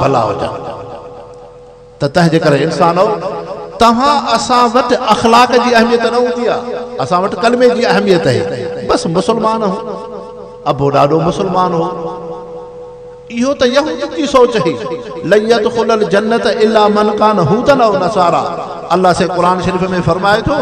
भला हुजनि त तंहिंजे करे इंसान हो तव्हां असां वटि अख़लाक जी अहमियत न हूंदी आहे असां वटि कलमे जी अहमियत आहे बसि मुस्लमान हो अबो ॾाढो मुस्लमान हो इहो त यहूद जी सोच हुई लन यदखुलल जन्नत इल्ला मन कान हूदन औ नसारा अल्लाह से कुरान शरीफ में फरमाए थो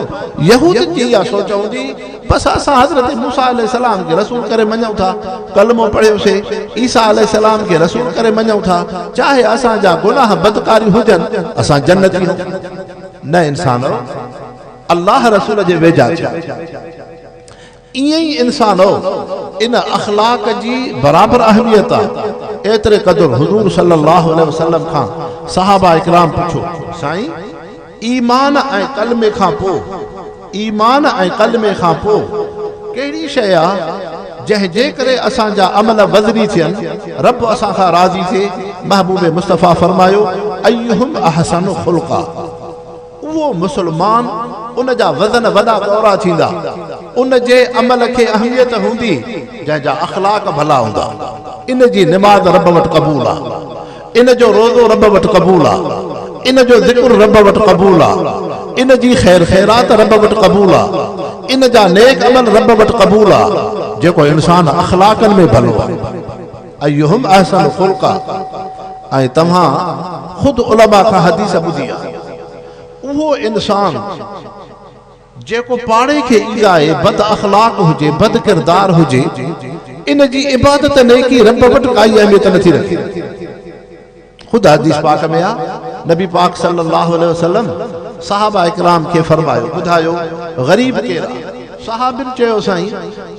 यहूद जी इहा सोच हूंदी बसि असां हज़रत मूसा अलैहिस्सलाम खे रसूल करे मञूं था कलमो पढ़ियोसीं ईसा अलैहिस्सलाम खे रसूल करे मञूं था चाहे असांजा गुनाह बदकारी हुजनि असां जन्नती आहियूं न इंसान अल्लाह रसूल जे वेझा ईअं ई इंसान हो इन अख़लाक जी बराबर अहमियत आहे एतिरे क़दुरु हुज़ूर सल्लल्लाहु अलैहि वसल्लम खां सहाबा इकराम पुछो साईं ईमान ऐं कलमे खां पोइ ईमान ऐं कलमे खां पोइ कहिड़ी शइ आहे जंहिंजे करे असांजा अमल वज़नी थियनि रब असां खां राज़ी थिए महबूब मुस्तफ़ा फरमायो अय्युहुम अहसनु ख़ुल्क़ा उहो मुस्लमान उन जा वज़न वॾा गौरा थींदा उन जे अमल खे अहमियत हूंदी जंहिंजा अख़लाक भला हूंदा इन जी निमाज़ रब वटि क़बूल आहे इन जो रोज़ो रब वटि क़बूल आहे इन जो ज़िक्र रब वटि क़बूल आहे इन जी ख़ैर ख़ैरात रब वटि क़बूल आहे इन जा नेक अमल रब वटि क़बूल आहे जेको इंसान अख़लाकनि में भलो आहे अय्युहुम अहसनु ख़ुल्क़ा ऐं तव्हां ख़ुदि उलमा खां हदीस ॿुधी आहे उहो इंसान जेको पाड़े खे ईंदाए बद अख़लाक हुजे बद किरदार हुजे इन जी इबादत नेकी रब वटि काई अहमियत नथी रखे ख़ुदि हदीस पाक में आहे नबी पाक सल्लल्लाहु अलैहि वसल्लम सहाबा इकराम खे फरमायो ॿुधायो ग़रीब केरु आहे सहाबिन चयो साईं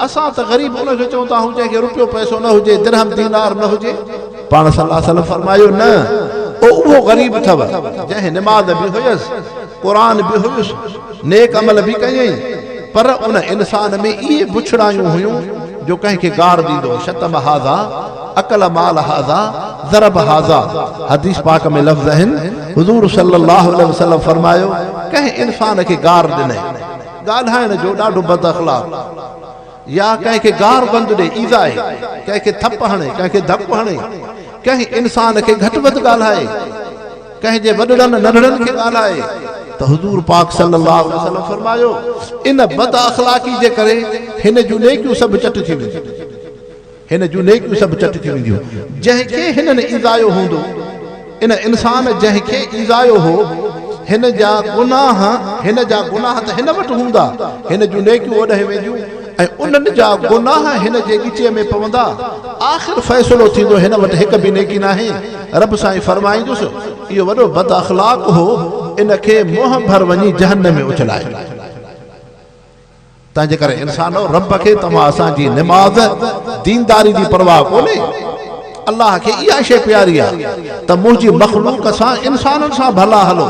असां त ग़रीब उनखे चऊं था जंहिंखे रुपयो पैसो न हुजे दिरहम दीनार न हुजे पाण सल्लल्लाहु अलैहि वसल्लम फरमायो न उहो ग़रीब अथव जंहिं निमाज़ बि हुयसि क़ुरान बि हुयुसि नेक अमल बि कयई पर उन इंसान में इहे बुछड़ायूं हुयूं जो कंहिंखे गार ॾींदो शतम हाज़ा अकल माल हाज़ा ज़रब हाज़ा हदीस पाक में लफ़्ज़ आहिनि हुज़ूर सल्लल्लाहु अलैहि वसल्लम फरमायो कंहिं इंसान खे गार ॾिनई ॻाल्हाइण जो ॾाढो बद अख़लाक या कंहिंखे गार बंदि ॾे ईज़ाए कंहिंखे थप हणे कंहिंखे धप हणे कंहिं इंसान खे घटि वधि ॻाल्हाए कंहिंजे वॾड़नि नंढड़नि खे ॻाल्हाए त हुज़ूर पाक सल्लल्लाहु अलैहि वसल्लम फरमायो इन बद अख़लाक़ी जे करे हिन जूं नेकियूं सभु चट थी वेंदियूं हिन जूं नेकियूं सभु चट थी वेंदियूं जंहिंखे हिननि ईज़ायो हूंदो इन इंसान जंहिंखे ईज़ायो हो हिन जा गुनाह त हिन वटि हूंदा हिन जूं नेकियूं ओॾे वेंदियूं ऐं उन्हनि जा गुनाह हिन जे ॻिचे में पवंदा आख़िर फ़ैसिलो थींदो हिन वटि हिक बि नेकी न आहे रब साईं फरमाईंदुसि इहो वॾो बद अख़लाक हो इनखे मोह भर वञी जहन्नम में उछलाए तंहिंजे करे इंसानो रब खे तव्हां असांजी निमाज़ दीनदारी जी परवाह कोन्हे अल्लाह खे इहा शइ प्यारी आहे त मुंहिंजी मख़लूक सां इंसाननि सां भला हलो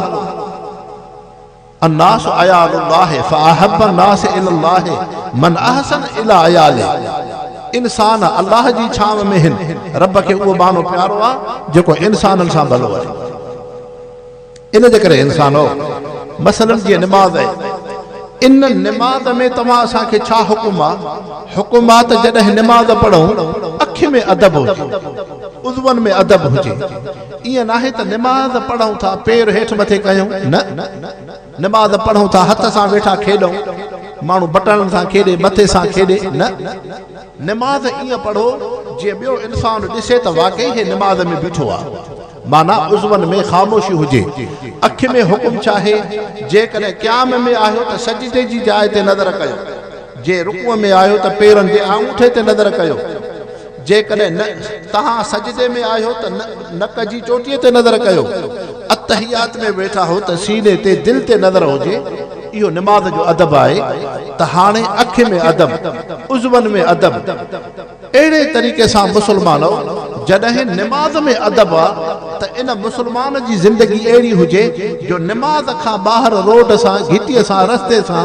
अन्नास अयालुल्लाह फ़अहब्ब अन्नास इलल्लाह मन अहसन इला अयाले इंसान अल्लाह जी छांव में हिन रब खे उहो मानो प्यारो आहे जेको इंसाननि सां भलो आहे इन जे करे इंसानो मसलन जी निमाज़ आहे इन निमाज़ में तव्हां असांखे छा हुकुम आहे हुकुम आहे त जॾहिं निमाज़ पढ़ूं अखि में अदब हुजे उज़वनि में अदब हुजे ईअं नाहे त निमाज़ पढ़ूं था पेर हेठि मथे कयूं न निमाज़ पढ़ूं था हथ सां वेठा खेॾूं माण्हू बटणनि सां खेॾे मथे सां खेॾे न निमाज़ ईअं पढ़ो जीअं ॿियो इंसान ॾिसे त वाकई हे निमाज़ में बीठो आहे माना उज़वनि में ख़ामोशी हुजे अखि में हुकुम चाहे जेकॾहिं क़याम में आहियो त सजदे जी जाइ ते नज़र कयो जे रुकूअ में आहियो त पेरनि जे आंगूठे ते नज़र कयो जेकॾहिं तव्हां सजदे में आहियो त नक जी चोटीअ ते नज़र कयो अतहियात में वेठा हो त सीने ते दिलि ते नज़र हुजे इहो निमाज़ जो अदब आहे त हाणे अखि में अदब उज़वनि में अदब अहिड़े तरीक़े सां मुस्लमानो जॾहिं निमाज़ में अदब आहे त इन मुस्लमान जी ज़िंदगी अहिड़ी हुजे जो निमाज़ खां ॿाहिरि रोड सां घिटीअ सां रस्ते सां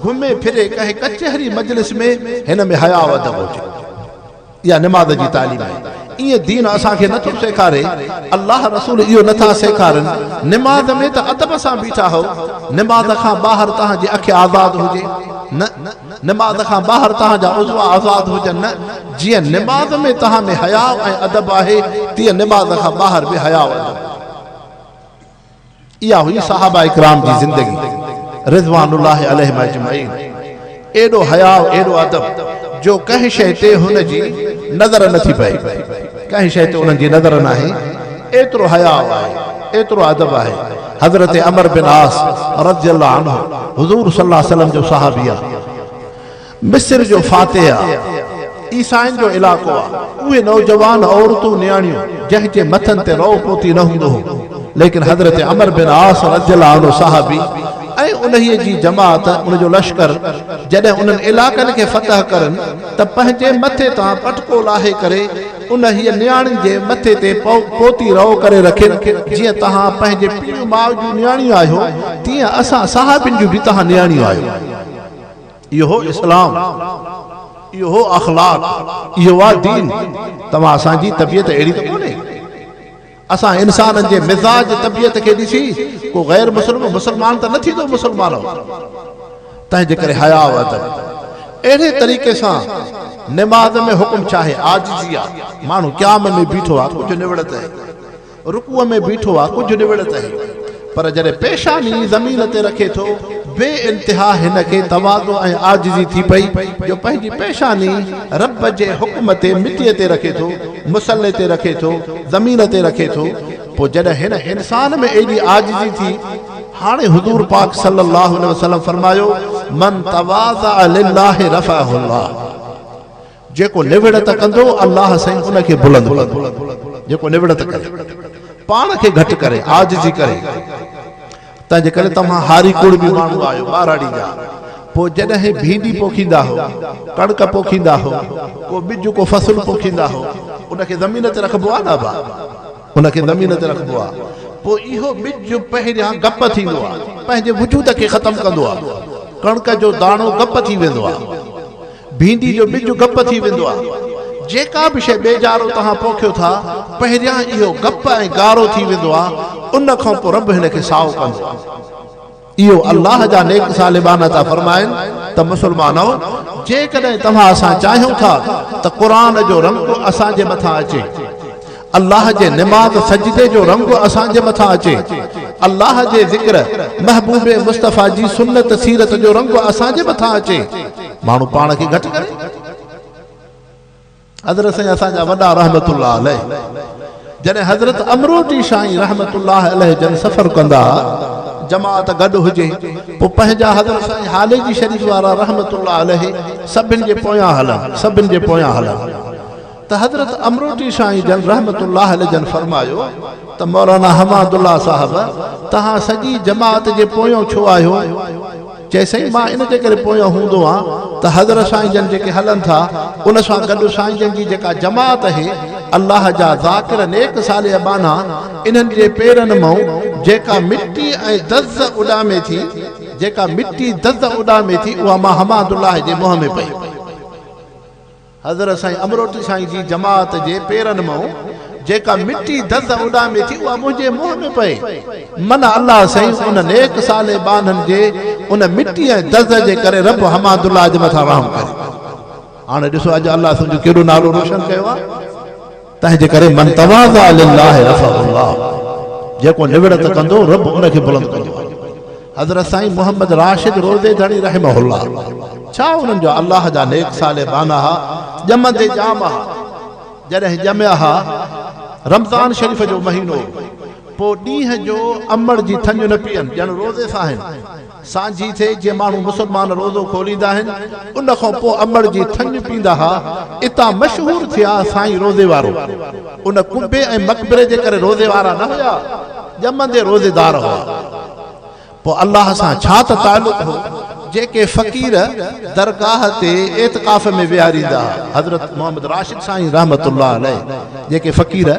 घुमे फिरे कंहिं कचहरी मजलिस में हिन में हया अदब हुजे इहा निमाज़ जी तालीम आहे ये दीन असा के नथो सेखारे अल्लाह रसूल इहो नथा सेखारन नमाज में त अदब सां बीठा हो नमाज खां बाहर तहां जी अख आजाद हुजे न नमाज खां बाहर तहां जा उज़्व आजाद हुजन न जिए नमाज में तहां में हया ऐं अदब आहे तीअं नमाज खां बाहर भी हया इहा हुई सहाबा इकराम जी जिंदगी रिज़वानुल्लाह अलैहिम अजमईन एडो हया एडो अदब जो कहीं शइ ते हुन जी नज़र नथी पए कहीं शइ ते उन्हनि जी नज़र न आहे एतिरो हया आहे एतिरो अदब आहे हज़रत अमर बिन आस रज़ियल्लाहु अन्हु हुज़ूर सल्लल्लाहु अलैहि वसल्लम जो सहाबी आहे मिस्र जो फातिह आहे ईसाइन जो इलाक़ो आहे उहे नौजवान औरतूं नियाणियूं जंहिंजे मथनि ते रओ पोती न हूंदो हो लेकिन हज़रत अमर बिन आस रज़ियल्लाहु अन्हु सहाबी ऐं उन्हीअ जी जमात उनजो लश्कर जॾहिं उन्हनि इलाक़नि खे फतह करनि त पंहिंजे मथे तां पटको लाहे करे उन्हीअ नियाणी जे मथे ते पोती रओ करे रखनि जीअं तव्हां पंहिंजे पीउ माउ जूं नियाणियूं आहियो तीअं असां सहाबियुनि जूं बि तव्हां नियाणियूं आहियो इहो हो इस्लाम इहो हो अखलाक इहो आहे दीन तव्हां असांजी तबियत अहिड़ी त कोन्हे असां इंसाननि जे मिज़ाज तबियत खे ॾिसी को गैर मुसलमान त न थींदो मुसलमान तंहिंजे करे हया अदब अहिड़े तरीक़े सां नमाज़ में हुकुम चाहे आजिज़ी आहे माण्हू क़याम में बीठो आहे कुझु निवड़त आहे रुकूअ में बीठो आहे कुझु निवड़त आहे पर जॾहिं पेशानी ज़मीन ते रखे थो बे इंतिहा हिन खे तवाज़ो ऐं आजिज़ी थी पई जो पंहिंजी पेशानी रब जे हुक्म ते मिटीअ ते रखे थो मुसल्ले ते रखे थो ज़मीन ते रखे थो पोइ जॾहिं हिन इंसान में एॾी आजिज़ी थी हाणे हुज़ूर पाक सल्लल्लाहु अलैहि वसल्लम फरमायो मन तवाज़ा लिल्लाहि रफ़अहु अल्लाह जेको निवड़त कंदो अल्लाह साईं उन खे बुलंद जेको निवड़त करे पाण खे घटि करे आजिज़ी करे तंहिंजे करे तव्हां हारी कुड़ बि माण्हू आहियो ॿाराड़ी जा पोइ जॾहिं भींडी पोखींदा हो कणक पोखींदा हो को ॿिज को फसल पोखींदा हो उनखे ज़मीन ते रखिबो आहे न भाउ उनखे ज़मीन ते रखिबो आहे पोइ इहो ॿिज पहिरियां गप थींदो आहे पंहिंजे वजूद खे ख़तमु कंदो आहे कणक जो दाणो गप थी वेंदो आहे भींडी जो ॿिज गप थी वेंदो आहे जेका बि शइ बेजारो तव्हां पोखियो था पहिरियां इहो गप ऐं गारो थी वेंदो आहे उन खां पोइ रब हिन खे साओ कंदो आहे इहो अल्लाह जा नेक सालिबान था फरमाइनि त मुसलमानो जेकॾहिं तव्हां असां चाहियूं था त क़ुरान जो रंग असांजे मथां अचे अल्लाह जे नमाज़ सजदे जो रंग असांजे मथां अचे अल्लाह जे ज़िक्र महबूब मुस्तफ़ा जी सुन्नत सीरत जो रंग असांजे मथां अचे माण्हू पाण खे घटि करे हज़रत साईं असांजा वॾा रहमतुल्लाह अलैह जॾहिं हज़रत अमरोटी साईं रहमतुल्लाह अलैह जन सफ़र कंदा जमात गॾु हुजे पोइ पंहिंजा हज़रत साईं हाले जी शरीफ़ वारा रहमतुल्लाह अलैह सभिनि जे पोयां हलनि त हज़रत अमरोटी साईं जन रहमतुल्लाह अलैह जन फरमायो त मौलाना हमादुल्लाह साहब तव्हां सॼी जमात जे पोयों छो आहियो चए साईं मां इन जे करे पोयां हूंदो आहियां त हज़रत साईं जन जेके हलनि था उन सां गॾु साईं जन जी जेका जमात आहे अल्लाह जा ज़ाकिर नेक सालिबाना इन्हनि जे पेरनि मां जेका मिट्टी ऐं दज़ उॾामे थी जेका मिट्टी दज़ उॾामे थी उहा मां हमादुल्लाह जे मुंहं में पई हज़रत साईं अमरोटी साईं जी जमात जे पेरनि मां जेका मिट्टी दज़ उॾामे थी उहा मुंहिंजे मुंहं में पए मन अल्लाह साईं उन नेक सालिबाननि जे उन मिट्टी ऐं दज़ जे करे रब हमादुल्लाह जे मथां रहम करे हाणे ॾिसो अॼु अल्लाह तुंहिंजो केॾो नालो रोशन कयो आहे तंहिंजे करे मन तवाज़ा लिल्लाहि रफ़अहु अल्लाह जेको निवड़त कंदो रब उनखे बुलंद कंदो हज़रत साईं मोहम्मद राशिद रोज़े धणी रहमहुल्लाह छा उन्हनि जो अल्लाह जा नेक सालिबाना ॼमंदे जाम जॾहिं ॼमिया हा रमज़ान शरीफ़ जो महीनो पोइ ॾींहं जो अमड़ जी थञ न पीअनि ॼण रोज़े सां आहिनि सांझी थिए जीअं माण्हू मुसलमान रोज़ो खोलींदा आहिनि उन खां पोइ अमड़ जी थञ पींदा हा इतां मशहूरु थिया साईं रोज़े वारो उन कुंबे ऐं मक़बरे जे करे रोज़े वारा न हुया ॼमंदे रोज़ेदार हुआ पोइ अल्लाह सां छा त तालुक़ हो जेके फ़कीर दरगाह ते एतिकाफ़ में विहारींदा हज़रत मोहम्मद राशिद साईं रहमतुल्लाह अलैह जेके फ़कीर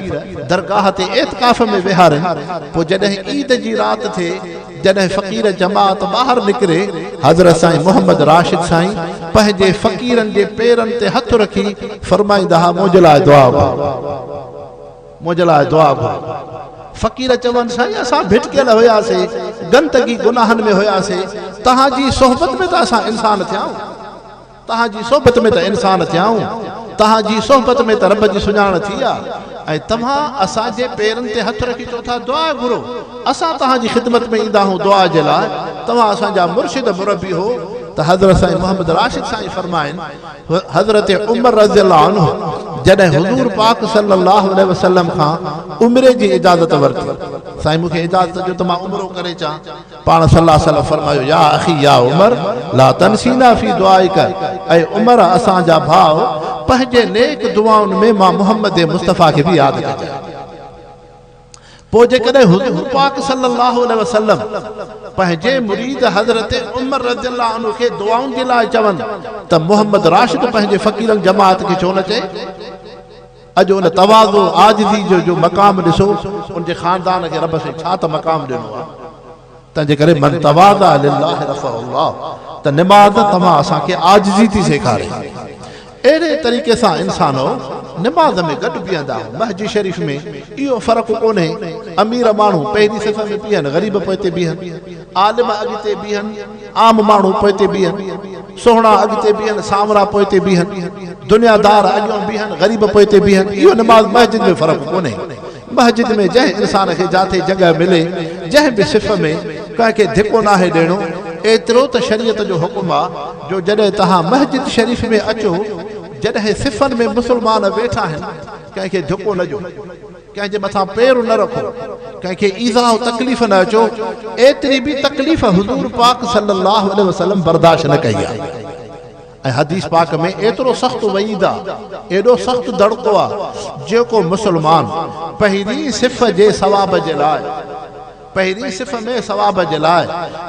दरगाह ते एतिकाफ़ में विहारनि पोइ जॾहिं ईद जी राति थिए जॾहिं फ़कीर जमात ॿाहिरि निकिरे हज़रत साईं मोहम्मद राशिद साईं पंहिंजे फ़क़ीरनि जे पेरनि ते हथ रखी फरमाईंदा हुआ मुंहिंजे लाइ दुआ घुरो, मुंहिंजे लाइ दुआ घुरो। फ़क़ीर चवनि साईं असां भिटकियल हुयासीं, गंदगी गुनाहनि में हुयासीं, तव्हांजी सोहबत में त असां इंसान थियाऊं, तव्हांजी सोहबत में त इंसान थियाऊं, तव्हांजी सोहबत में त रब जी सुञाण थी आहे, ऐं तव्हां असांजे पेरनि ते हथ रखी चओ था दुआ घुरो। असां तव्हांजी ख़िदमत में ईंदा आहियूं दुआ जे लाइ, तव्हां असांजा मुर्शिद मुरबी हो। त हज़रत साईं मोहम्मद राशिद साईं फरमाइनि, हज़रत उमर रज़ियल्लाहु अन्हु जॾहिं हुज़ूर पाक सल्लल्लाहु अलैहि वसल्लम खां उमिरे जी इजाज़त वरिती, साईं मूंखे इजाज़त ॾियो त मां उमिरो करे अचां। पाण सल्लल्लाहु अलैहि वसल्लम फरमायो, या अखी या उमर ला तनसीना फी दुआइक, ऐं उमर असांजा भाउ पंहिंजे नेक दुआउनि में मां मोहम्मद मुस्तफ़ा खे बि यादि कजां। पोइ जेकॾहिं हुज़ूर पाक सल्लल्लाहु अलैहि वसल्लम पंहिंजे मुरीद हज़रत उमर रज़ियल्लाहु अन्हु खे दुआउनि जे लाइ चवनि त मोहम्मद राशिद पंहिंजे फ़क़ीरनि जमात खे छो न चए? अॼु उन तवाज़ो आजिज़ी जो मक़ाम ॾिसो, उनजे ख़ानदान खे रब साईं छा त मक़ाम ॾिनो आहे। तंहिंजे करे मन तवाज़ा लिल्लाहि रफ़अहुल्लाह, त निमाज़ तव्हां असांखे आजिज़ी थी सेखारे। अहिड़े तरीक़े सां इंसान निमाज़ में गॾु बीहंदा, महजिद शरीफ़ में इहो फ़र्क़ु कोन्हे। अमीर माण्हू पहिरीं सिफ़ में बीहनि, ग़रीब पोइ ते बीहनि, आलिम अॻिते बीहनि, आम माण्हू पोइ ते बीहनि, सोहणा अॻिते बीहनि, सांवरा पोइ ते बीहनि, दुनियादार अॻियां बीहनि, ग़रीब पोइ ते बीहनि। इहो निमाज़ महजिद में फ़र्क़ु कोन्हे। महजिद में जंहिं इंसान खे जिथे जॻह मिले, जंहिं बि सिफ़ में कंहिंखे धिको नाहे ॾियणो, एतिरो त शरीयत जो हुकुम आहे जो जॾहिं तव्हां महजिद शरीफ़ में अचो, जॾहिं सिफ़नि में मुस्लमान वेठा आहिनि, कंहिंखे धिको न ॾियो, कंहिंजे मथां पेर न रखो, कंहिंखे ईज़ा तकलीफ़ न अचो। एतिरी बि तकलीफ़ हुज़ूर पाक सल्लल्लाहु अलैहि वसल्लम बर्दाश्त न कई आहे। ऐं हदीस पाक में एतिरो सख़्तु वईद आहे, एॾो सख़्तु दड़को आहे, जेको मुस्लमान पहिरीं सिफ़ जे सवाब जे लाइ, पहिरीं सिफ़ में सवाब जे लाइ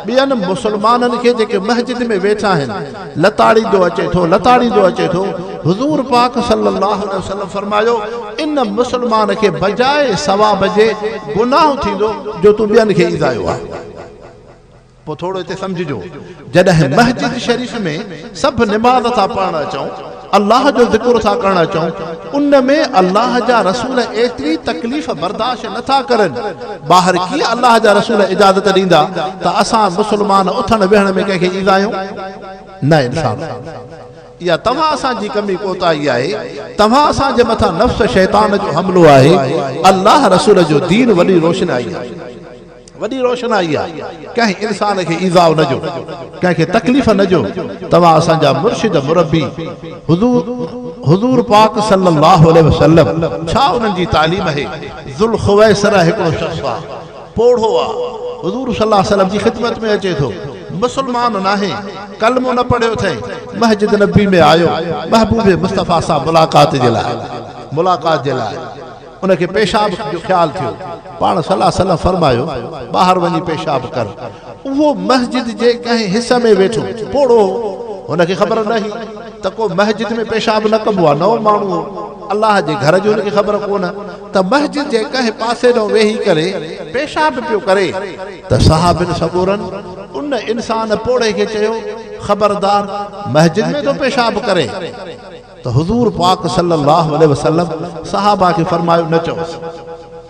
ॿियनि मुस्लमाननि खे जेके महजिद में वेठा आहिनि लताड़ींदो अचे थो, लताड़ींदो अचे थो, हुज़ूर पाक सल्लल्लाहु अलैहि वसल्लम फरमायो, इन मुस्लमान खे बजाए सवाब जे गुनाह थींदो जो तूं ॿियनि खे ईज़ायो आहे। पोइ थोरो हिते सम्झिजो, जॾहिं महजिद शरीफ़ में सभु निमाज़ था पढ़णु अचूं, अल्लाह जो ज़िक्र था करणु अचूं, उन में अल्लाह जा रसूल एतिरी तकलीफ़ बर्दाश्त नथा करनि। ॿाहिरि कीअं अल्लाह जा रसूल इजाज़त ॾींदा त असां मुस्लमान उथण वेहण में कंहिंखे ईज़ायूं? न इंसान, इहा तव्हां असांजी कमी कोताही आहे, तव्हां असांजे मथां नफ़्स शैतान जो हमलो आहे। अल्लाह रसूल जो दीन वॾी रोशनाई आहे, वॾी रोशनाई आहे। कंहिं इंसान खे ईज़ाउ न ॾियो, कंहिंखे तकलीफ़ न ॾियो। तव्हां असांजा मुर्शिद मुरबी हुज़ूर पाक सल्लल्लाहु अलैहि वसल्लम, छा उन्हनि जी तालीम आहे? ज़ुल ख़ुवैसरा हिकिड़ो शख़्स आहे, पोढ़ो आहे, हुज़ूर सल्लल्लाहु अलैहि वसल्लम जी ख़िदमत में अचे थो, मुस्लमान नाहे, कलमो न पढ़ियो अथई, महजिद नबी में आयो महबूब मुस्तफ़ा सां मुलाक़ात जे लाइ, मुलाक़ात जे लाइ उनखे पेशाब जो ख़्यालु थियो। पाण सल्लल्लाहु अलैहि वसल्लम फरमायो, ॿाहिरि वञी पेशाब कर। उहो महजिद जे कंहिं हिसे में वेठो, पोड़ो, हुनखे ख़बर न हुई त को महजिद में पेशाब न कबो आहे, नओं माण्हू हो, अल्लाह जे घर जो हुनखे ख़बर कोन, त महजिद जे कंहिं पासे ॾांहुं वेही करे पेशाब पियो करे। त सहाबिन सबूरन उन इंसान पोड़े खे चयो, ख़बरदार, महजिद में तो पेशाब करे। त हुज़ूर पाक सल्लल्लाहु अलैहि वसल्लम सहाबा खे फरमायो, न चओ,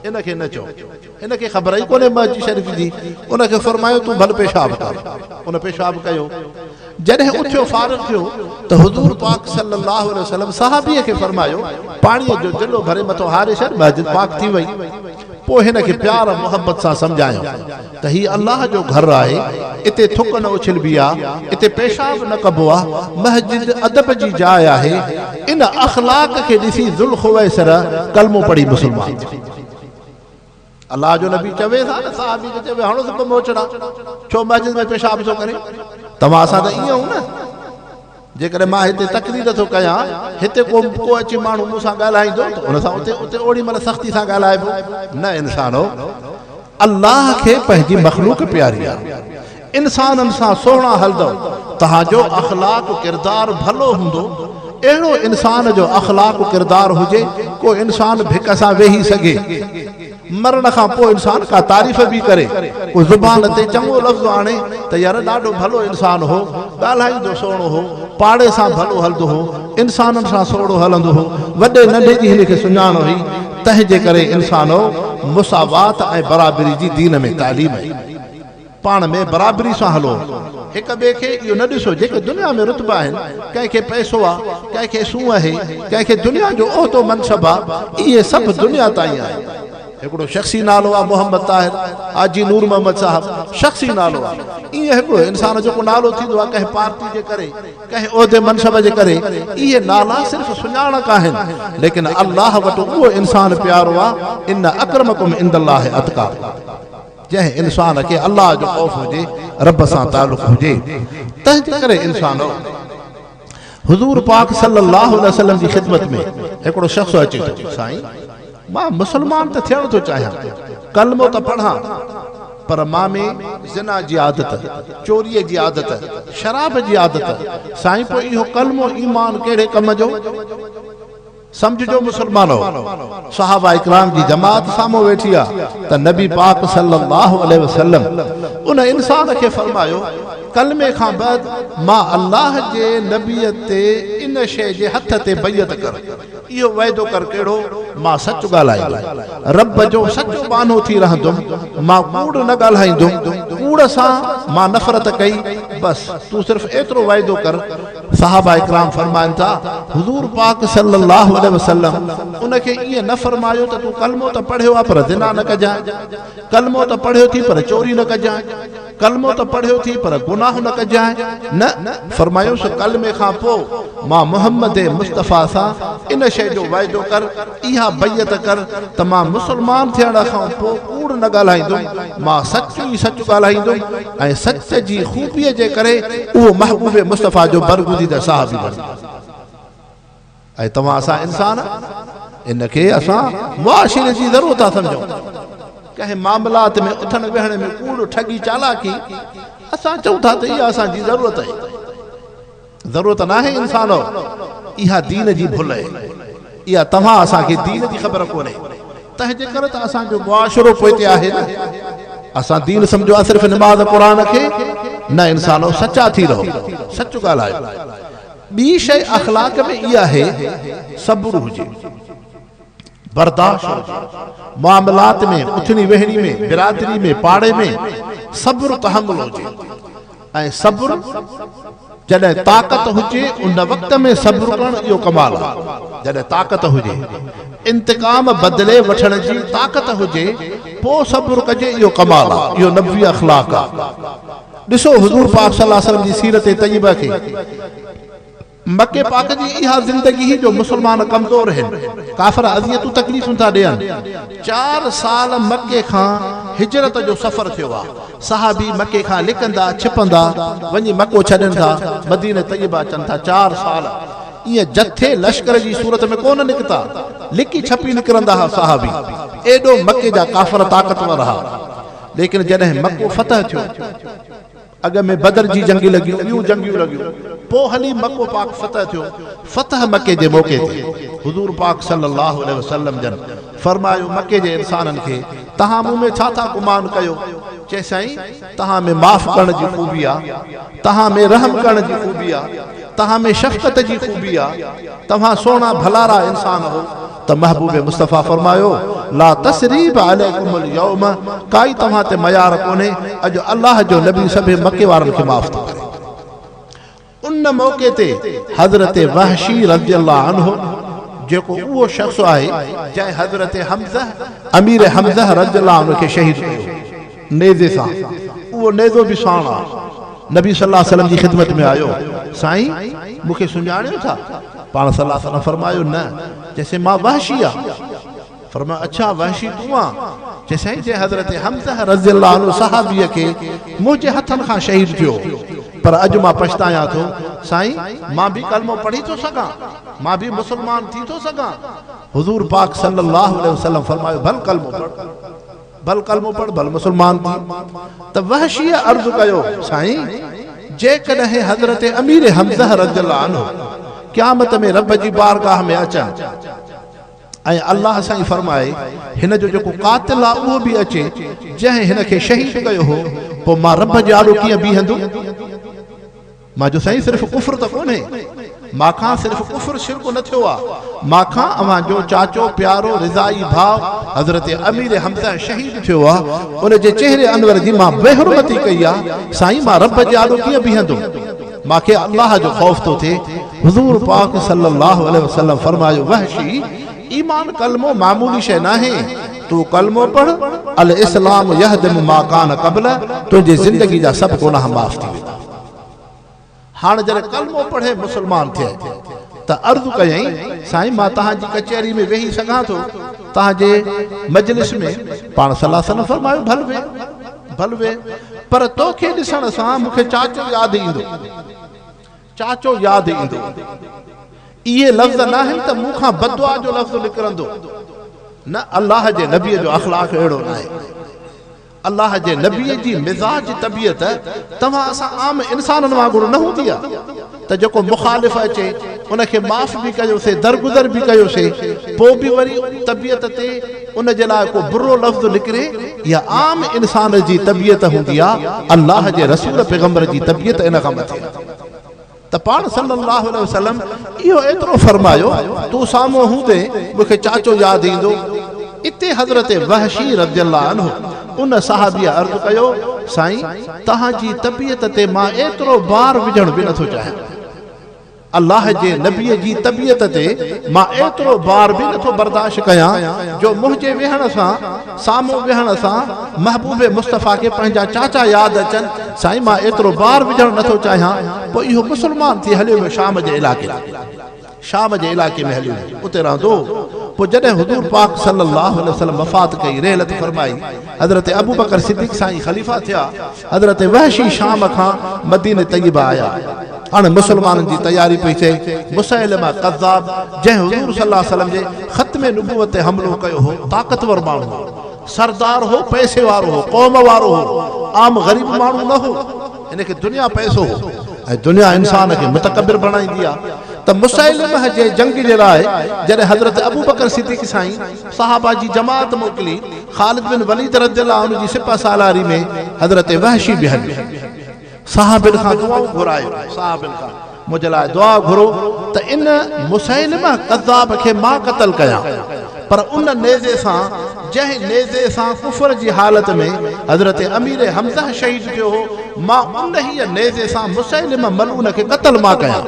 इनखे न चओ, इनखे ख़बर ई कोन्हे महजिद शरीफ़ जी। उनखे फरमायो तूं भल पेशाब कर। उन पेशाब कयो। जॾहिं उथियो फारिग थियो त हुज़ूर पाक सल्लल्लाहु अलैहि वसल्लम सहाबीअ खे फरमायो, पाणीअ जो जिलो भरे मथो हारे छॾ, महजिद पाक थी वई। पोइ हिन खे प्यार मोहब्बत सां सम्झायो त हीउ अल्लाह जो घर आहे, इते थुक न उछलबी आहे, इते पेशाब न कबो आहे, महजिद अदब जी जाइ आहे। इन अख़लाक खे ॾिसी ज़ुल ख़ुवैसर कलमो पढ़ी मुस्लमान। अल्लाह जो नबी चवे था न, सहाबी खे चवे हणो त मोचड़ा, छो महजिद में पेशाब थो करे? तव्हां असां त ईअं हूं न। जेकॾहिं मां हिते तकरीर थो कयां, हिते को अची माण्हू मूंसां ॻाल्हाईंदो त उन सां उते ओड़ी महिल सख़्ती सां ॻाल्हाइबो न। इंसानो, अल्लाह खे पंहिंजी मख़लूक प्यारी आहे, इंसाननि सां सोहणा हलंदो, तव्हांजो अख़लाक किरदार भलो हूंदो। अहिड़ो इंसान जो अख़लाक किरदार हुजे, को इंसान भिक सां वेही सघे, मरण खां पोइ इंसान का तारीफ़ भी करे कोई ज़ुबान ते चङो लफ़्ज़ आणे त यार ॾाढो भलो इंसान हो ॻाल्हाईंदो सुहिणो हो पाड़े सां भलो हलंदो हो इंसाननि सां सुहिणो हलंदो हो वॾे नंढे जी हिन खे सुञाण हुई तंहिंजे करे इंसानो मुसावात ऐं बराबरी जी दीन में तालीम आहे पाण में बराबरी सां हलो हिक ॿिए खे इहो न ॾिसो जेके दुनिया में रुतबा आहिनि कंहिंखे पैसो आहे कंहिंखे सूंहं आहे कंहिंखे दुनिया जो उहिदो मनसब आहे इहे सभु दुनिया ताईं आहे हिकिड़ो शख़्सी नालो आहे मोहम्मद ताहिर हाजी नूर मोहम्मद साहब शख़्सी नालो आहे ईअं हिकिड़ो इंसान जेको नालो थींदो आहे कंहिं पार्टी जे करे कंहिं उहिदे मनसब जे करे इहे नाला सिर्फ़ु सुञाणक आहिनि लेकिन अल्लाह वटि उहो इंसान प्यारो आहे इन अक्रमकुम इंदल्लाहि अतक़ाकुम जंहिं इंसान खे अल्लाह जो ख़ौफ़ हुजे रब सां तालुक़ हुजे तंहिंजे करे इंसान हुज़ूर पाक सल्लल्लाहु अलैहि वसल्लम जी ख़िदमत में हिकिड़ो शख़्स अचे थो साईं मां मुसलमान त थियण थो चाहियां कलमो त पढ़ां पर मां में ज़िना जी आदत चोरीअ जी आदत शराब जी आदत साईं पोइ इहो कलमो ईमान कहिड़े कम जो समझो मुसलमानो सहाबा इकराम जी जमात साम्हूं वेठी आहे त नबी पाक सल्लल्लाहु अलैहि वसल्लम उन इंसान खे फरमायो कलमे खां बाद मां अल्लाह जे नबीअ ते इन शइ जे हथ ते बैयत कर इहो वाइदो कर कहिड़ो मां सच ॻाल्हाईंदुमि रब जो सचो बानो थी रहंदुमि मां कूड़ न ॻाल्हाईंदुमि कूड़ सां मां नफ़रत कई बस तूं सिर्फ़ एतिरो वाइदो कर सहाबा इकराम फरमाइनि था हुज़ूर पाक सल्लल्लाहु अलैहि वसल्लम उनखे ईअं न फरमायो त तूं कलमो त पढ़ियो आहे पर ज़िना न कजांइ कलमो त पढ़ियो थी पर चोरी न कजांइ कलमो त पढ़ियो थी पर गुनाह न कजांइ न फरमायोसि कलमे खां पोइ मां मोहम्मद मुस्तफ़ा सां इन शइ जो वाइदो कर इहा बैयत कर त मां मुसलमान थियण खां पोइ कूड़ न ॻाल्हाईंदुमि मां सच ई सच ॻाल्हाईंदुमि ऐं सच जी ख़ूबीअ जे करे उहो महबूब मुस्तफ़ा जो बरगुज़ीदा साहबी बणियो ऐं तव्हां असां इंसान इनखे असां मुआशिरे जी ज़रूरत आहे सम्झो कंहिं मामलात में उथण वेहण में कूड़ ठगी चालाकी असां चऊं था त इहा असांजी ज़रूरत आहे ज़रूरत न आहे इंसानो इहा दीन जी भुल आहे इहा तव्हां असांखे दीन जी ख़बर कोन्हे तंहिंजे करे त असांजो मुआशिरो पोइ आहे न असां दीन सम्झो आहे सिर्फ़ु निमाज़ क़ुरान खे न इंसानो सचा थी रहो सच ॻाल्हायो ॿी शइ अख़लाक में इहा आहे सब्र हुजे बर्दाश्त हुजे मामलात में उथणी वेहणी में बिरादरी में पाड़े में सब्र तहम्मुल हुजे ऐं सब्र जॾहिं ताक़त हुजे उन वक़्त में सब्र करणु इहो कमाल आहे जॾहिं ताक़त हुजे इंतकाम बदिले वठण जी ताक़त हुजे पोइ सब्र कजे इहो कमाल आहे इहो नबी अख़लाक आहे ॾिसो हुज़ूर पाक सल्लल्लाहु अलैहि वसल्लम जी सीरत तय्यबा खे मक्के पाक जी इहा ज़िंदगी ही जो मुसलमान कमज़ोर आहिनि काफ़िर अज़ियतूं तकलीफ़ूं था ॾियनि 4 साल मक्के खां हिजरत जो सफ़र थियो आहे सहाबी मक्के खां लिकंदा छिपंदा वञी मक्को छॾनि था मदीने तय्यबा अचनि था 4 साल ईअं जथे लश्कर जी सूरत में कोन निकिता लिकी छपी निकिरंदा हुआ सहाबी एॾो मक्के जा काफ़िर ताक़तवर हुआ लेकिन जॾहिं मक्को फतह थियो अॻ में बदर जी जंगी लॻियूं ॿियूं जंगियूं लॻियूं पोइ हली मक्को पाक फतह थियो फतह मक्के जे मौक़े ते हुज़ूर पाक सल्लल्लाहु अलैहि वसल्लम जन फरमायो मक्के जे इंसाननि खे तव्हां मूं में छा था गुमान कयो चए साईं तव्हां में माफ़ करण जी ख़ूबी आहे तव्हां में रहम करण जी ख़ूबी आहे तव्हां में शफ़क़त जी ख़ूबी आहे तव्हां सुहिणा भलारा इंसान हो त महबूब मुस्तफ़ा फरमायो ला तसरीब अलैकुमुल यौम काई तव्हां ते मयार कोन्हे अॼु अल्लाह जो नबी सभे मक्के वारनि खे माफ़ थो करे उन मौक़े ते हज़रत वहशी रज़ियल्लाहु अन्हु जेको उहो शख़्स आहे जंहिं हज़रत हमज़ा अमीर हमज़ा रज़ियल्लाहु अन्हु खे शहीद कयो नेज़े सां उहो नेज़ो बि साण आहे नबी सल्लल्लाहु अलैहि वसल्लम जी ख़िदमत में आयो साईं मूंखे सुञाणियो था पाण सल्लल्लाहु अलैहि वसल्लम फरमायो न जैसे मां वहशी आहे फरमायो अच्छा वहशी तूं आहे चए साईं जे हज़रत हमज़ा रज़ियल्लाहु अन्हु सहाबीअ खे मुंहिंजे हथनि खां शहीद थियो पर अॼु मां पछतायां थो साईं मां बि कलमो पढ़ी थो सघां मां बि मुसलमान थी थो सघां हुज़ूर पाक सल्लल्लाहु अलैहि वसल्लम फरमायो भल कलमो पढ़ भल मुसलमान थी त वहशी अर्ज़ कयो साईं जेकॾहिं हज़रत अमीर हमज़ा रज़ियल्लाहु अन्हु क़यामत में रब जी बारगाह में अचनि ऐं अल्लाह साईं फरमाए हिन जो जेको कातिल आहे उहो बि अचे जंहिं हिन खे शहीद कयो हो पोइ मां रब जे आॾो कीअं बीहंदो मां जो साईं सिर्फ़ कुफ्र त कोन्हे माखां सिर्फ़ कुफ्र शिरक न थियो आहे माखां अवां जो चाचो प्यारो रिज़ाई भाउ हज़रत अमीर हमज़ा शहीद थियो आहे उन जे चेहरे अनवर जी मां बेहुरमती कई आहे साईं मां रब जे आॾो कीअं बीहंदो मांखे अल्लाह जो ख़ौफ़ थो थिए हुज़ूर पाक सल्लल्लाहु अलैहि वसल्लम फरमायो वहशी ईमान कलमो मामूली शइ नाहे तू कलमो पढ़ अल इस्लाम यहदम मा कान क़ब्ल तुंहिंजी ज़िंदगी जा सभु गुनाह माफ़ थी वेंदा हाणे जॾहिं कलमो पढ़े मुसलमान थिए त अर्ज़ु कयईं साईं मां तव्हांजी कचहरी में वेही सघां थो तव्हांजे मजलिस में पाण सल्लल्लाहु अलैहि वसल्लम फरमायो भल वे पर तोखे ॾिसण सां मूंखे चाचो यादि ईंदो इहे लफ़्ज़ न आहिनि त मूंखां बदुआ जो लफ़्ज़ निकिरंदो न अल्लाह जे नबीअ जो अख़लाक़ अहिड़ो न आहे अल्लाह जे नबीअ जी मिज़ाज तबियत तव्हां असां आम इंसाननि वांगुरु न हूंदी आहे त जेको मुखालिफ़ अचे उनखे माफ़ बि कयोसीं दरगुदर बि कयोसीं पोइ बि वरी तबियत ते उन जे लाइ को बुरो लफ़्ज़ निकिरे या आम इंसान जी तबियत हूंदी आहे अल्लाह जे रसूल पैगंबर जी तबियत इन खां मथे त पाण सल्लल्लाहु अलैहि वसल्लम इहो एतिरो फरमायो तूं साम्हूं हूंदे मूंखे चाचो यादि ईंदो इते हज़रत वहशी रज़ियल्लाहु अन्हु उन सहाबीअ अर्ज़ु कयो साईं तव्हांजी तबियत ते मां एतिरो बार विझण बि नथो चाहियां अल्लाह जे नबीअ जी तबियत ते मां एतिरो बार बि नथो बर्दाश्त कयां जो मुंहिंजे वेहण सां साम्हूं वेहण सां महबूब मुस्तफ़ा खे पंहिंजा चाचा यादि अचनि साईं मां एतिरो बार विझण नथो चाहियां पोइ इहो मुस्लमान थी हलियो वियो शाम जे इलाइक़े में हलियो उते रहंदो पोइ जॾहिं हुज़ूर पाक सल्लल्लाहु अलैहि वसल्लम वफ़ात कई रहलत फरमाई हज़रत अबू बकर सिद्दीक़ साईं ख़लीफ़ा थिया हज़रत वहशी शाम खां मदीने तय्यबा आया हाणे मुसलमाननि जी तयारी पई थिए मुसैलिमा कज़्ज़ाब जंहिं हुज़ूर सल्लल्लाहु अलैहि वसल्लम जे ख़त्मे नुबुवत ते हमिलो कयो हो ताक़तवर माण्हू सरदार हो पैसे वारो हो क़ौम वारो हो आम ग़रीब माण्हू न हो हिनखे दुनिया पैसो हो ऐं दुनिया इंसान खे मुतकबिर बणाईंदी आहे त मुसैलिमा जे जंग जे लाइ जॾहिं हज़रत अबू बकर सिद्दीक़ साईं सहाबा जी जमात मोकिली ख़ालिद बिन वलीद रज़ियल्लाहु अन्हु जी सिपह सालारी में हज़रत वहशी बि हलियो सहाबिन खां दुआऊं घुरायो सहाबिन खां मुंहिंजे लाइ दुआ घुरो त इन मुसैलिमा कज़्ज़ाब खे मां क़त्ल कयां पर उन नेज़े सां जंहिं नेज़े सां कुफर जी हालत में हज़रत अमीर हमज़ा शहीद थियो हो मां उन ई नेज़े सां मुसैलिमा मलून खे क़त्ल मां कयां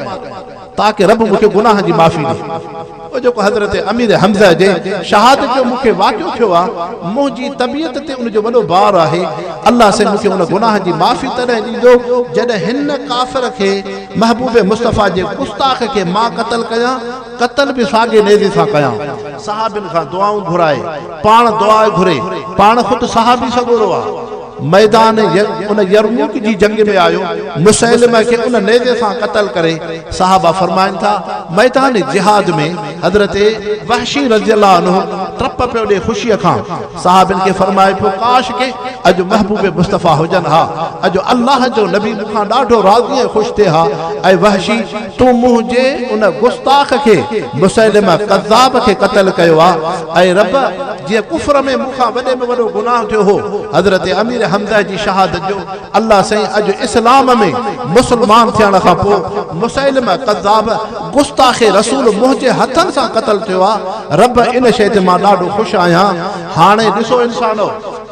ताकि रब मूंखे गुनाह जी माफ़ी ॾे जेको हज़रत अमीर हमज़ा जे शहादत जो मूंखे वाक़ियो थियो आहे मुंहिंजी तबियत ते उनजो वॾो बार आहे अल्लाह से मूंखे उन गुनाह जी माफ़ी तॾहिं ॾींदो जॾहिं हिन काफ़िर खे महबूब मुस्तफ़ा जे गुस्ताख़ खे मां क़त्ल कयां क़त्ल बि साॻे नेज़े सां कयां सहाबिन खां दुआऊं घुराए पाण दुआ घुरे पाण ख़ुदि सहाबी सॻोरो आहे मैदान उन यरमूक जी जंग में आयो मुसैलिमा के उन नेज़े सां क़त्ल करे सहाबा फरमाइन था मैदान जिहाद में हज़रत वहशी रज़ियल्लाहु अन्हु ट्रप पे ॾे ख़ुशीअ खां सहाबिन के फरमाए पियो काश के अॼु महबूब मुस्तफ़ा हुजनि हा अॼु अल्लाह जो नबी मूंखां ॾाढो राज़ी ऐं ख़ुशि थिए हा ऐं वहशी तूं मुंहिंजे उन गुस्ताख़ खे मुसैलिमा कज़्ज़ाब खे क़त्ल कयो आहे ऐं रब जीअं कुफ्र में मूंखां वॾे में वॾो गुनाह थियो हो हज़रत अमीर हमज़ा जी शहादत जो अल्लाह साईं अॼु इस्लाम में मुसलमान थियण खां पोइ मुसैलिमा कज़्ज़ाब गुस्ताखे रसूल मुंहिंजे हथनि सां क़त्ल थियो आहे रब इन शइ ते मां ॾाढो ख़ुशि आहियां हाणे ॾिसो इंसानो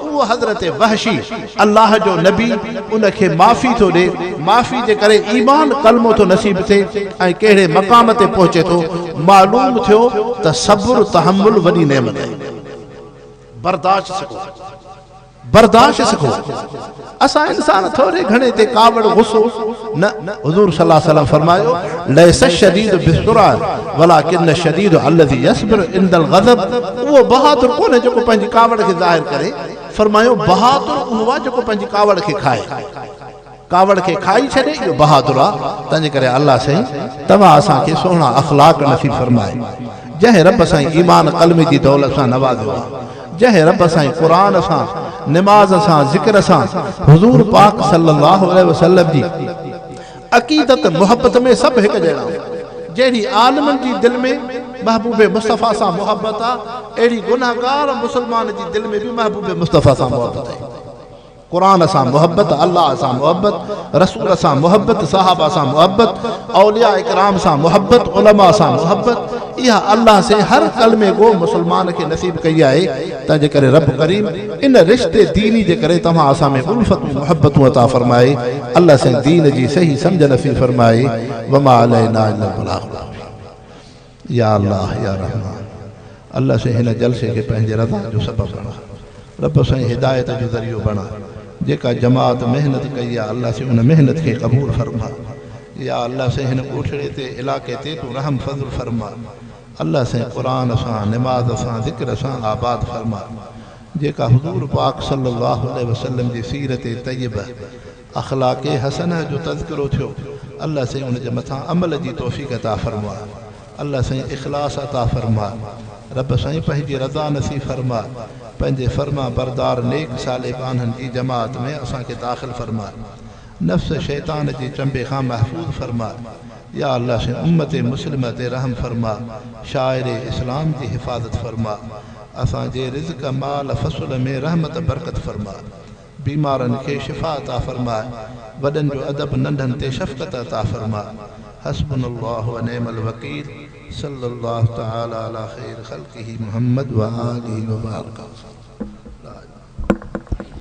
उहो हज़रत वहशी अल्लाह जो नबी उनखे माफ़ी थो ॾे माफ़ी जे करे ईमान कलमो थो नसीब थिए ऐं कहिड़े मक़ाम ते पहुचे थो मालूम थियो त सब्र तहम्मुल वॾी नेमत आहे बर्दाश्त सिखो असां इंसान थोड़े घणे ते कावड़ गुस्सो न हुज़ूर सल्लल्लाहु अलैहि वसल्लम फरमायो लैस शदीद बिसुरात वलाकिन शदीद अल्लज़ी यस्बिर इंदल गज़ब वो बहादुर कोने जो पंहिंजी कावड़ खे ज़ाहिर करे फरमायो बहादुर उहो आहे जेको पंहिंजी कावड़ खे खाए कावड़ खे खाई छॾे इहो बहादुर आहे तंहिंजे करे अल्लाह साईं तव्हां असांखे सुहिणा अख़लाक नसीब फरमाए जंहिं रब साईं ईमान क़ल्ब जी दौलत सां नवाज़ियो आहे जंहिं रब साईं क़ुरान सां निमाज़ सां ज़िक्र सां हुज़ूर पाक सल्लल्लाहु अलैहि वसल्लम जी अक़ीदत मोहब्बत में सभु हिकु जहिड़ा जहिड़ी आलमनि जी दिल में महबूब मुस्तफ़ा सां मोहब्बत आहे, अहिड़ी गुनाहगार मुसलमान जी दिल में भी महबूब मुस्तफ़ा सां मोहब्बत आहे। कुरान सां मोहब्बत, अल्लाह सां मोहब्बत, रसूल सां मोहब्बत, सहाबा सां मोहब्बत, औलिया इकराम सां मोहब्बत, उलमा सां मोहब्बत, इहा अल्लाह से हर कलमे गो मुसलमान खे नसीब कई आहे। तंहिंजे करे रब करीम इन रिश्ते दीनी जे करे तव्हां असां में उल्फतूं मोहब्बतूं अता फरमाए। अल्लाह से दीन जी सही सम्झ नसीब फरमाए। वमा अलैना इल्लल बलाग। या अल्लाह या रहमान, अल्लाह से हिन जलसे खे पंहिंजे रज़ा जो सबब बणा। रब साईं हिदायत जो ज़रियो बणा। जेका जमात मेहनत कई आहे, अल्लाह से उन मेहनत खे क़बूल फरमा। या अल्लाह से हिन कोठड़े ते इलाक़े ते तूं रहम फज़ल फरमा। अल्लाह से कुरान सां, नमाज़ सां, ज़िक्र सां आबाद फरमा। जेका हुज़ूर पाक सल्लल्लाहु अलैहि वसल्लम जी सीरत तय्यब अखलाक हसन जो तज़किरो थियो, अल्लाह से उन जे मथां अमल जी तौफ़ीक़ अता फरमा। अल्लाह साईं इख़लास अता फरमा। रब साईं पंहिंजी रज़ा नसीब फरमा। पंहिंजे फरमा बरदार नेक सालिबाननि जी जमात में असांखे दाख़िल फरमा। नफ्स शैतान जी चंबे खां महफूज़ फरमा। या अल्लाह से उम्मत मुस्लिम ते रहम फरमा। शाइर इस्लाम जी हिफ़ाज़त फरमा। असांजे रिज़्क़ माल फ़सुल में रहमत बरकत फरमा। बीमारनि खे शिफ़ा अता फरमा। वॾनि जो अदब, नंढनि ते शफ़क़त अता फरमा। हस्बुनल्लाहु व निअमल वकील। सल्लल्लाहु तआला अला ख़ैर ख़ल्क़िही मुहम्मद व आलिहि व बारक।